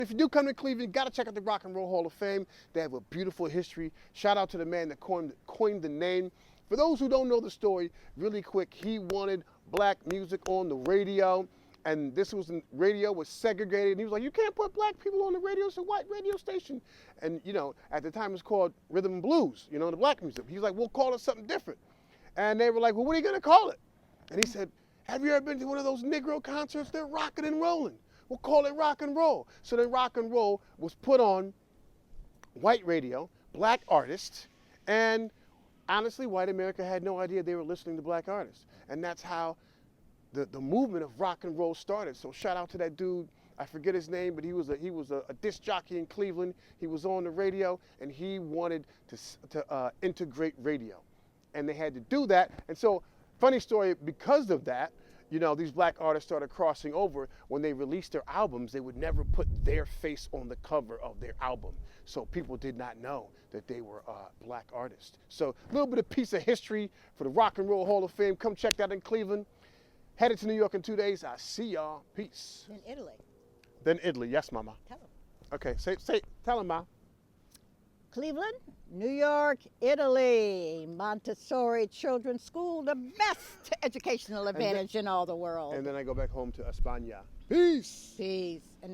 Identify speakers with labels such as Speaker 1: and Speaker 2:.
Speaker 1: If you do come to Cleveland, you got to check out the Rock and Roll Hall of Fame. They have a beautiful history. Shout out to the man that coined the name. For those who don't know the story, really quick, he wanted black music on the radio. And this was radio was segregated. And he was like, you can't put black people on the radio. It's a white radio station. And, you know, at the time it was called Rhythm and Blues, you know, the black music. He was like, we'll call it something different. And they were like, well, what are you going to call it? And he said, have you ever been to one of those Negro concerts? They're rocking and rolling. We'll call it rock and roll. So then rock and roll was put on white radio, black artists, and honestly, white America had no idea they were listening to black artists. And that's how the movement of rock and roll started. So shout out to that dude, I forget his name, but he was a disc jockey in Cleveland. He was on the radio, and he wanted to integrate radio. And they had to do that. And so, funny story, because of that, you know, these black artists started crossing over. When they released their albums, they would never put their face on the cover of their album. So people did not know that they were black artists. So a little bit of piece of history for the Rock and Roll Hall of Fame. Come check that in Cleveland. Headed to New York in 2 days. I'll see y'all. Peace.
Speaker 2: In Italy.
Speaker 1: Then Italy. Yes, Mama.
Speaker 2: Tell them.
Speaker 1: Okay, tell him, Ma.
Speaker 2: Cleveland, New York, Italy, Montessori Children's School, the best educational advantage in all the world.
Speaker 1: And then I go back home to España. Peace.
Speaker 2: Peace. And